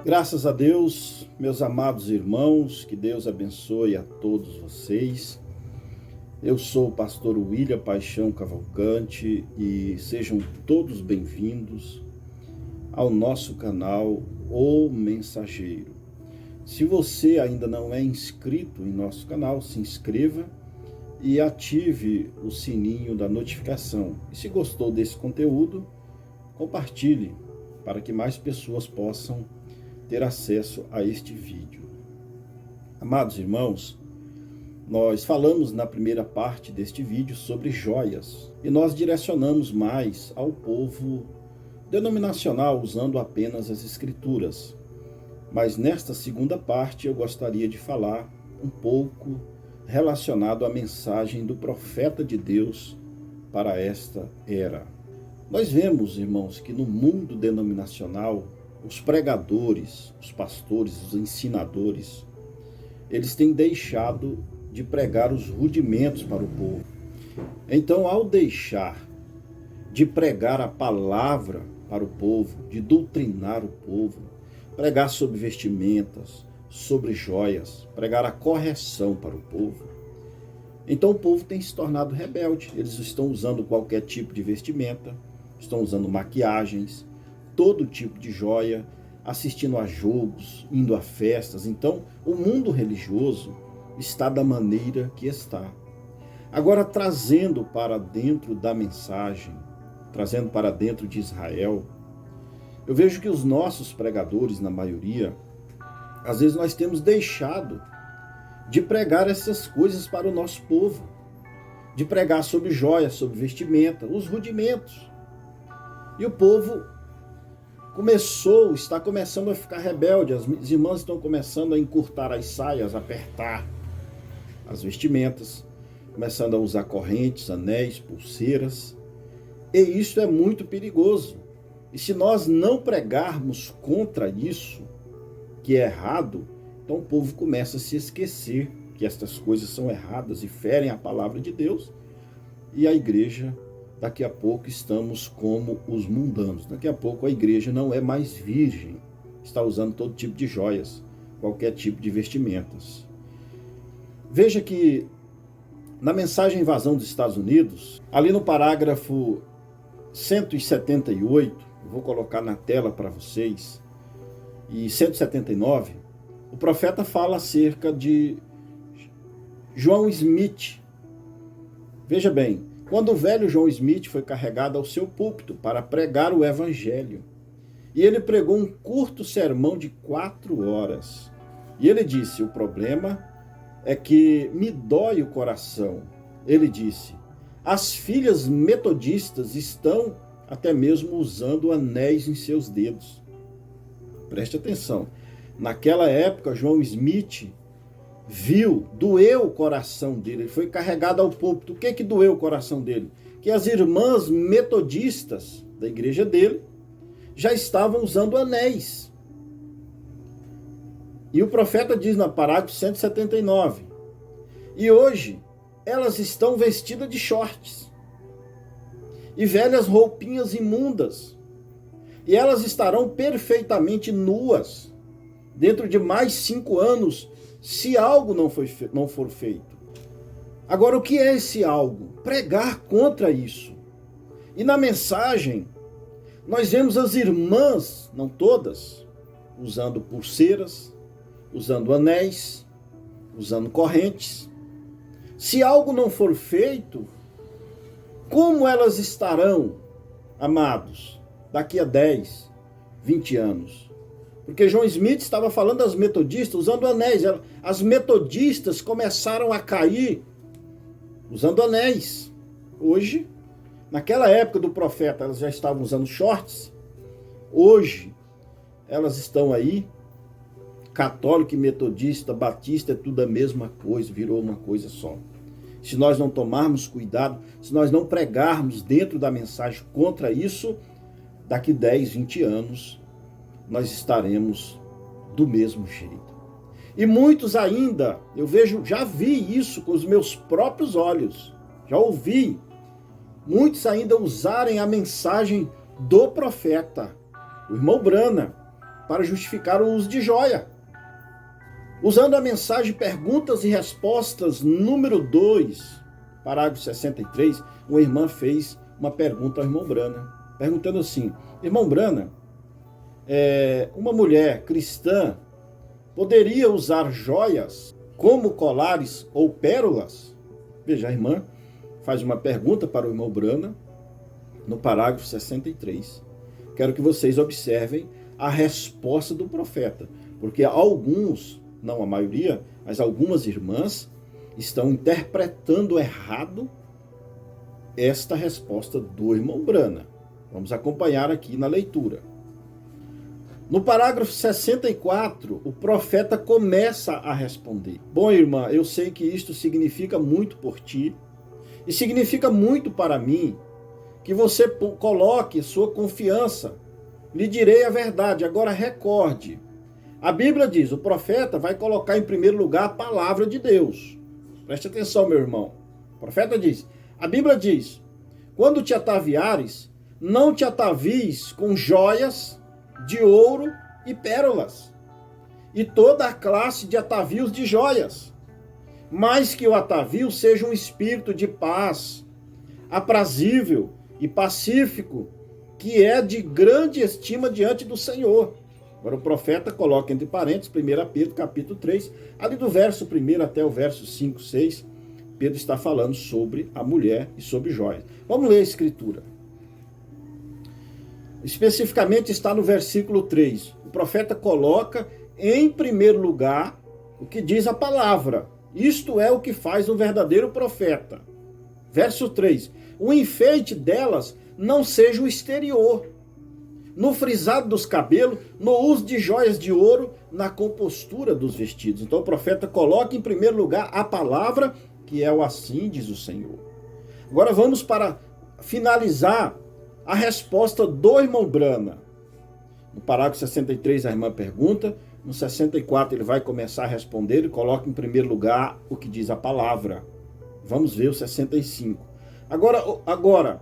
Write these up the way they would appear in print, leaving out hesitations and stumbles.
Graças a Deus, meus amados irmãos, que Deus abençoe a todos vocês. Eu sou o pastor William Paixão Cavalcante e sejam todos bem-vindos ao nosso canal O Mensageiro. Se você ainda não é inscrito em nosso canal, se inscreva e ative o sininho da notificação. E se gostou desse conteúdo, compartilhe para que mais pessoas possam ter acesso a este vídeo. Amados irmãos, nós falamos na primeira parte deste vídeo sobre joias e nós direcionamos mais ao povo denominacional usando apenas as escrituras. Mas nesta segunda parte eu gostaria de falar um pouco relacionado à mensagem do profeta de Deus para esta era. Nós vemos, irmãos, que no mundo denominacional os pregadores, os pastores, os ensinadores, eles têm deixado de pregar os rudimentos para o povo. Então, ao deixar de pregar a palavra para o povo, de doutrinar o povo, pregar sobre vestimentas, sobre joias, pregar a correção para o povo, então o povo tem se tornado rebelde. Eles estão usando qualquer tipo de vestimenta, estão usando maquiagens, todo tipo de joia, assistindo a jogos, indo a festas. Então, o mundo religioso está da maneira que está. Agora, trazendo para dentro da mensagem, trazendo para dentro de Israel, eu vejo que os nossos pregadores, na maioria, às vezes nós temos deixado de pregar essas coisas para o nosso povo, de pregar sobre joias, sobre vestimenta, os rudimentos. E o povo está começando a ficar rebelde. As irmãs estão começando a encurtar as saias, apertar as vestimentas, começando a usar correntes, anéis, pulseiras. E isso é muito perigoso. E se nós não pregarmos contra isso, que é errado, então o povo começa a se esquecer que estas coisas são erradas e ferem a palavra de Deus. E a igreja, daqui a pouco estamos como os mundanos. Daqui a pouco a igreja não é mais virgem, está usando todo tipo de joias, qualquer tipo de vestimentas. Veja que na mensagem Invasão dos Estados Unidos, ali no parágrafo 178, eu vou colocar na tela para vocês, e 179, o profeta fala acerca de João Smith. Veja bem, quando o velho João Smith foi carregado ao seu púlpito para pregar o evangelho, e ele pregou um curto sermão de 4 horas, e ele disse: o problema é que me dói o coração. Ele disse: as filhas metodistas estão até mesmo usando anéis em seus dedos. Preste atenção, naquela época João Smith doeu o coração dele, ele foi carregado ao púlpito. O que doeu o coração dele? Que as irmãs metodistas da igreja dele já estavam usando anéis. E o profeta diz na parágrafo 179, e hoje elas estão vestidas de shorts e velhas roupinhas imundas, e elas estarão perfeitamente nuas dentro de mais 5 anos, se algo não for feito. Agora, o que é esse algo? Pregar contra isso. E na mensagem, nós vemos as irmãs, não todas, usando pulseiras, usando anéis, usando correntes. Se algo não for feito, como elas estarão, amados, daqui a 10, 20 anos? Porque João Smith estava falando das metodistas usando anéis. As metodistas começaram a cair usando anéis. Hoje, naquela época do profeta, elas já estavam usando shorts. Hoje, elas estão aí. Católico e metodista, batista, é tudo a mesma coisa, virou uma coisa só. Se nós não tomarmos cuidado, se nós não pregarmos dentro da mensagem contra isso, daqui 10, 20 anos, nós estaremos do mesmo jeito. E muitos ainda, já vi isso com os meus próprios olhos, já ouvi muitos ainda usarem a mensagem do profeta, o irmão Brana, para justificar o uso de joia. Usando a mensagem Perguntas e Respostas número 2, parágrafo 63, uma irmã fez uma pergunta ao irmão Brana, perguntando assim: irmão Brana, uma mulher cristã poderia usar joias como colares ou pérolas? Veja, a irmã faz uma pergunta para o irmão Brana no parágrafo 63. Quero que vocês observem a resposta do profeta, porque alguns, não a maioria, mas algumas irmãs estão interpretando errado esta resposta do irmão Brana. Vamos acompanhar aqui na leitura. No parágrafo 64, o profeta começa a responder: bom, irmã, eu sei que isto significa muito por ti e significa muito para mim, que você coloque sua confiança. Lhe direi a verdade. Agora recorde, a Bíblia diz, o profeta vai colocar em primeiro lugar a palavra de Deus. Preste atenção, meu irmão. O profeta diz, a Bíblia diz: quando te ataviares, não te atavies com joias de ouro e pérolas, e toda a classe de atavios de joias, mas que o atavio seja um espírito de paz, aprazível e pacífico, que é de grande estima diante do Senhor. Agora o profeta coloca entre parênteses, 1 Pedro capítulo 3, ali do verso 1 até o verso 5, 6, Pedro está falando sobre a mulher e sobre joias. Vamos ler a escritura. Especificamente está no versículo 3. O profeta coloca em primeiro lugar o que diz a palavra. Isto é o que faz um verdadeiro profeta. Verso 3. O enfeite delas não seja o exterior, no frisado dos cabelos, no uso de joias de ouro, na compostura dos vestidos. Então o profeta coloca em primeiro lugar a palavra, que é o assim diz o Senhor. Agora vamos para finalizar a resposta do irmão Brana. No parágrafo 63 a irmã pergunta, no 64 ele vai começar a responder e coloca em primeiro lugar o que diz a palavra. Vamos ver o 65. Agora,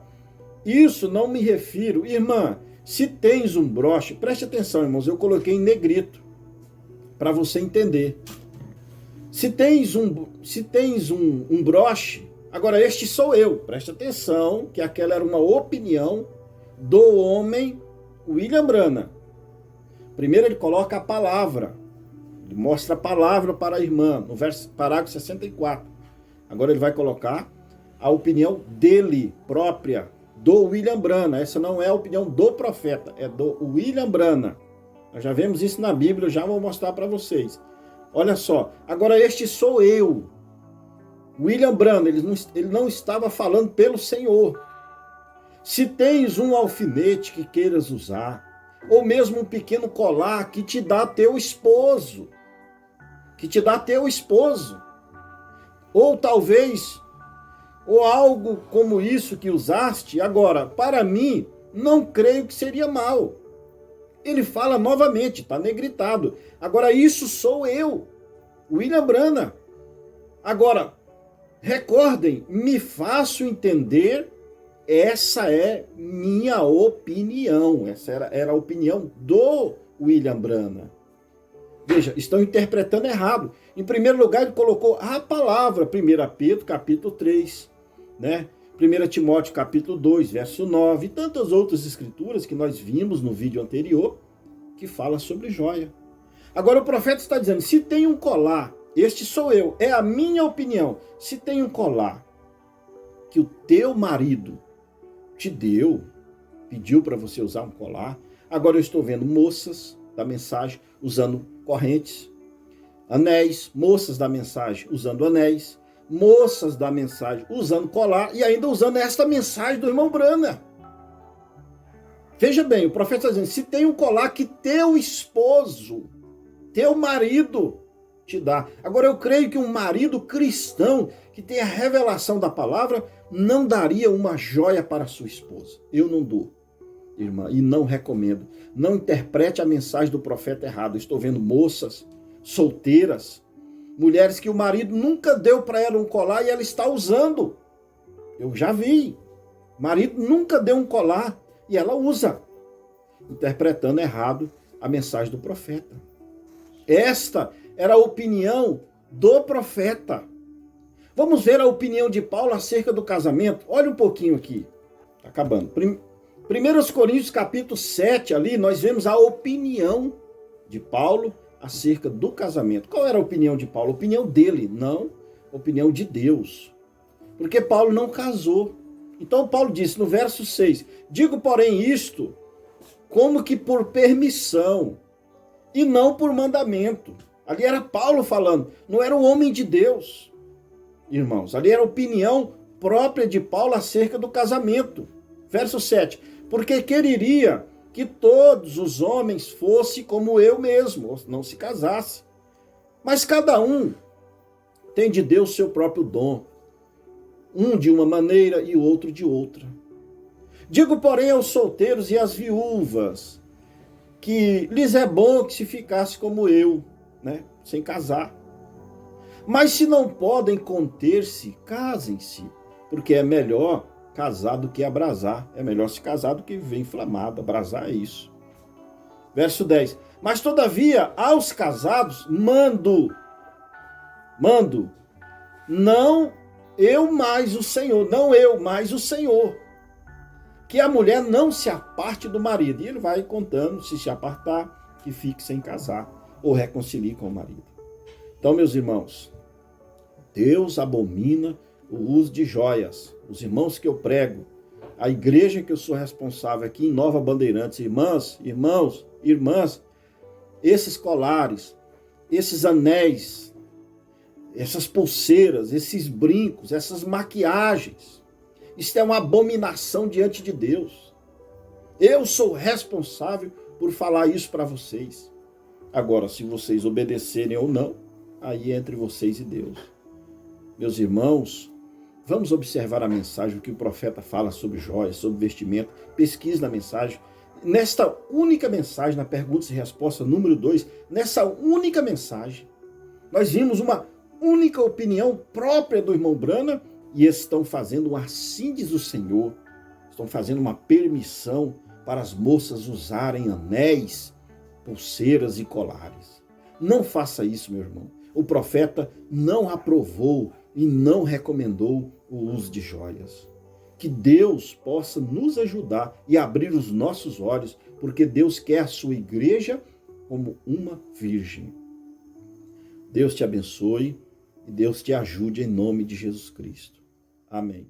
isso não me refiro, irmã, se tens um broche, preste atenção, irmãos, eu coloquei em negrito, para você entender. Se tens um broche, agora este sou eu, preste atenção, que aquela era uma opinião do homem William Brana. Primeiro ele coloca a palavra, ele mostra a palavra para a irmã, no parágrafo 64. Agora ele vai colocar a opinião dele própria, do William Brana. Essa não é a opinião do profeta, é do William Brana. Nós já vemos isso na Bíblia, eu já vou mostrar para vocês. Olha só, agora este sou eu. William Brana, ele não estava falando pelo Senhor. Se tens um alfinete que queiras usar, ou mesmo um pequeno colar que te dá teu esposo, ou talvez, ou algo como isso que usaste, agora, para mim, não creio que seria mal. Ele fala novamente, está negritado. Agora, isso sou eu, William Brana. Agora, recordem, me faço entender, essa é minha opinião. Essa era a opinião do William Brana. Veja, estão interpretando errado. Em primeiro lugar, ele colocou a palavra, 1 Pedro, capítulo 3, né? 1 Timóteo, capítulo 2, verso 9, e tantas outras escrituras que nós vimos no vídeo anterior, que fala sobre joia. Agora o profeta está dizendo, se tem um colar, este sou eu, é a minha opinião, se tem um colar que o teu marido te deu, pediu para você usar um colar, agora eu estou vendo moças da mensagem usando correntes, anéis, moças da mensagem usando anéis, moças da mensagem usando colar e ainda usando esta mensagem do irmão Brana. Veja bem, o profeta está dizendo, se tem um colar que teu esposo, teu marido te dá. Agora eu creio que um marido cristão que tem a revelação da palavra não daria uma joia para sua esposa. Eu não dou, irmã, e não recomendo. Não interprete a mensagem do profeta errado. Eu estou vendo moças solteiras, mulheres que o marido nunca deu para ela um colar e ela está usando. Eu já vi. O marido nunca deu um colar e ela usa. Interpretando errado a mensagem do profeta. Esta era a opinião do profeta. Vamos ver a opinião de Paulo acerca do casamento? Olha um pouquinho aqui. Está acabando. 1 Coríntios capítulo 7, ali nós vemos a opinião de Paulo acerca do casamento. Qual era a opinião de Paulo? A opinião dele, não a opinião de Deus. Porque Paulo não casou. Então Paulo disse no verso 6, digo, porém, isto como que por permissão e não por mandamento. Ali era Paulo falando, não era o homem de Deus. Irmãos, ali era a opinião própria de Paulo acerca do casamento. Verso 7, porque quereria que todos os homens fossem como eu mesmo, não se casasse. Mas cada um tem de Deus seu próprio dom, um de uma maneira e o outro de outra. Digo, porém, aos solteiros e às viúvas, que lhes é bom que se ficasse como eu, né, sem casar. Mas se não podem conter-se, casem-se, porque é melhor casar do que abrasar. É melhor se casar do que viver inflamado. Abrasar é isso. Verso 10. Mas todavia, aos casados, mando, não eu mais o Senhor, não eu mais o Senhor, que a mulher não se aparte do marido. E ele vai contando, se apartar, que fique sem casar, ou reconcilie com o marido. Então, meus irmãos, Deus abomina o uso de joias. Os irmãos que eu prego, a igreja que eu sou responsável aqui em Nova Bandeirantes, irmãs, esses colares, esses anéis, essas pulseiras, esses brincos, essas maquiagens, isso é uma abominação diante de Deus. Eu sou responsável por falar isso para vocês. Agora, se vocês obedecerem ou não, aí é entre vocês e Deus. Meus irmãos, vamos observar a mensagem, o que o profeta fala sobre joias, sobre vestimento. Pesquise na mensagem. Nesta única mensagem, na perguntas e respostas número 2, nessa única mensagem, nós vimos uma única opinião própria do irmão Brana, e estão fazendo um assim diz o Senhor, estão fazendo uma permissão para as moças usarem anéis, pulseiras e colares. Não faça isso, meu irmão. O profeta não aprovou e não recomendou o uso de joias. Que Deus possa nos ajudar e abrir os nossos olhos, porque Deus quer a sua igreja como uma virgem. Deus te abençoe e Deus te ajude em nome de Jesus Cristo. Amém.